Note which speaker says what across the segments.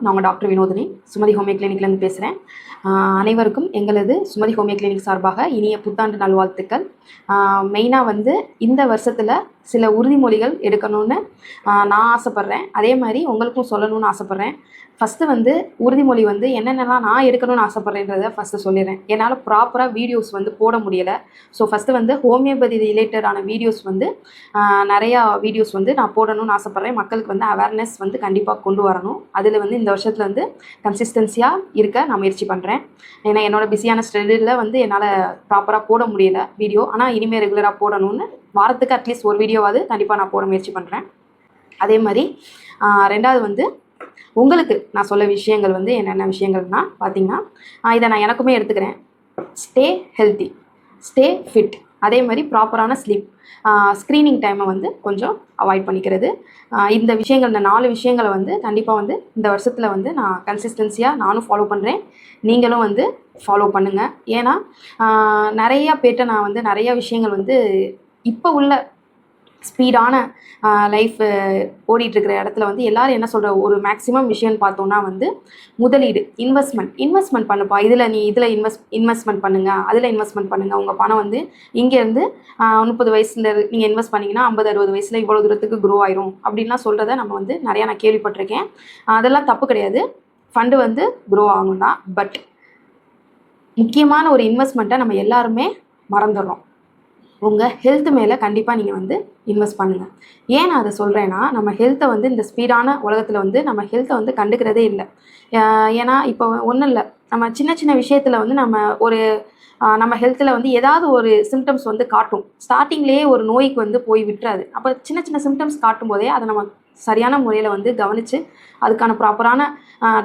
Speaker 1: நான் உங்கள் doctor Vinodhini Sumathi homeo கிளினிக்லேருந்து பேசுகிறேன். அனைவருக்கும் எங்களது சுமதி ஹோமியோ கிளினிக் சார்பாக இனிய புத்தாண்டு நல்வாழ்த்துக்கள். மெயினாக வந்து இந்த வருஷத்தில் சில உறுதிமொழிகள் எடுக்கணும்னு நான் ஆசைப்பட்றேன். அதே மாதிரி உங்களுக்கும் சொல்லணும்னு ஆசைப்பட்றேன். ஃபஸ்ட்டு வந்து உறுதிமொழி வந்து என்னென்னலாம் நான் எடுக்கணும்னு ஆசைப்பட்றேன்றதை ஃபஸ்ட்டு சொல்லிடுறேன். என்னால் ப்ராப்பராக வீடியோஸ் வந்து போட முடியலை. ஸோ ஃபஸ்ட்டு வந்து ஹோமியோபதி ரிலேட்டடான வீடியோஸ் வந்து நிறையா வீடியோஸ் வந்து நான் போடணும்னு ஆசைப்பட்றேன். மக்களுக்கு வந்து அவேர்னஸ் வந்து கண்டிப்பாக கொண்டு வரணும். அதில் வந்து இந்த வருஷத்தில் வந்து கன்சிஸ்டன்சியாக இருக்க நான் முயற்சி பண்ணுறேன். ஏன்னா என்னோடய பிஸியான ஸ்டெடியூலில் வந்து என்னால் ப்ராப்பராக போட முடியலை வீடியோ. ஆனால் இனிமேல் ரெகுலராக போடணும்னு வாரத்துக்கு அட்லீஸ்ட் ஒரு வீடியோவாவது கண்டிப்பாக நான் போட முயற்சி பண்ணுறேன். அதே மாதிரி ரெண்டாவது வந்து உங்களுக்கு நான் சொல்ல விஷயங்கள் வந்து என்னென்ன விஷயங்கள்னா பார்த்தீங்கன்னா, இதை நான் எனக்குமே எடுத்துக்கிறேன். ஸ்டே ஹெல்த்தி, ஸ்டே ஃபிட், அதே மாதிரி ப்ராப்பரான ஸ்லீப், ஸ்க்ரீனிங் டைமை வந்து கொஞ்சம் அவாய்ட் பண்ணிக்கிறது. இந்த விஷயங்கள், இந்த 4 விஷயங்களை வந்து கண்டிப்பாக வந்து இந்த வருஷத்தில் வந்து நான் கன்சிஸ்டன்சியாக நானும் ஃபாலோ பண்ணுறேன். நீங்களும் வந்து ஃபாலோ பண்ணுங்கள். ஏன்னா நிறையா பேர்ட்ட நான் வந்து நிறையா விஷயங்கள் வந்து இப்போ உள்ள ஸ்பீடான லைஃப் ஓடிட்டுருக்கிற இடத்துல வந்து எல்லோரும் என்ன சொல்கிற ஒரு மேக்ஸிமம் விஷயம்னு பார்த்தோன்னா வந்து முதலீடு, இன்வெஸ்ட்மெண்ட் பண்ணுப்பா, இதில் இன்வெஸ்ட்மெண்ட் பண்ணுங்கள், அதில் இன்வெஸ்ட்மெண்ட் பண்ணுங்கள். உங்கள் பணம் வந்து இங்கேருந்து 30 வயசுல நீங்கள் இன்வெஸ்ட் பண்ணிங்கன்னா 50-60 வயசில் இவ்வளோ தூரத்துக்கு க்ரோ ஆயிரும் அப்படின்லாம் சொல்கிறத நம்ம வந்து நிறையா நான் கேள்விப்பட்டிருக்கேன். அதெல்லாம் தப்பு கிடையாது. ஃபண்டு வந்து க்ரோ ஆகும் தான். பட் முக்கியமான ஒரு இன்வெஸ்ட்மெண்ட்டை நம்ம எல்லாருமே மறந்துடுறோம். உங்கள் ஹெல்த் மேலே கண்டிப்பாக நீங்கள் வந்து இன்வெஸ்ட் பண்ணுங்கள். ஏன் நான் அதை சொல்கிறேன்னா, நம்ம ஹெல்த்தை வந்து இந்த ஸ்பீடான உலகத்தில் வந்து நம்ம ஹெல்த்தை வந்து கண்டுக்கிறதே இல்லை. ஏன்னா இப்போ ஒன்றும் இல்லை, நம்ம சின்ன சின்ன விஷயத்தில் வந்து நம்ம ஹெல்த்தில் வந்து ஏதாவது ஒரு சிம்டம்ஸ் வந்து காட்டும். ஸ்டார்டிங்லேயே ஒரு நோய்க்கு வந்து போய் விட்டுறாது. அப்போ சின்ன சின்ன சிம்டம்ஸ் காட்டும் போதே அதை நம்ம சரியான முறையில் வந்து கவனித்து அதுக்கான ப்ராப்பரான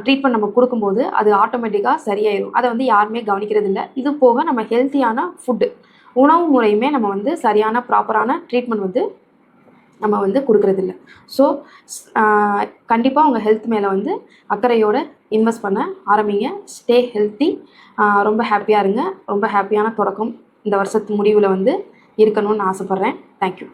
Speaker 1: ட்ரீட்மெண்ட் நம்ம கொடுக்கும்போது அது ஆட்டோமேட்டிக்காக சரியாயிடும். அதை வந்து யாருமே கவனிக்கிறது இல்லை. இது போக நம்ம ஹெல்த்தியான ஃபுட்டு, உணவு முறையுமே நம்ம வந்து சரியான ப்ராப்பரான ட்ரீட்மெண்ட் வந்து நம்ம வந்து கொடுக்குறதில்ல. ஸோ கண்டிப்பாக உங்கள் ஹெல்த் மேலே வந்து அக்கறையோடு இன்வெஸ்ட் பண்ண ஆரம்பிங்க. Stay healthy. ரொம்ப ஹாப்பியாக இருங்க. ரொம்ப ஹாப்பியான தொடக்கம் இந்த வருஷத்து முடிவில் வந்து இருக்கணும்னு ஆசைப்பட்றேன். தேங்க்யூ.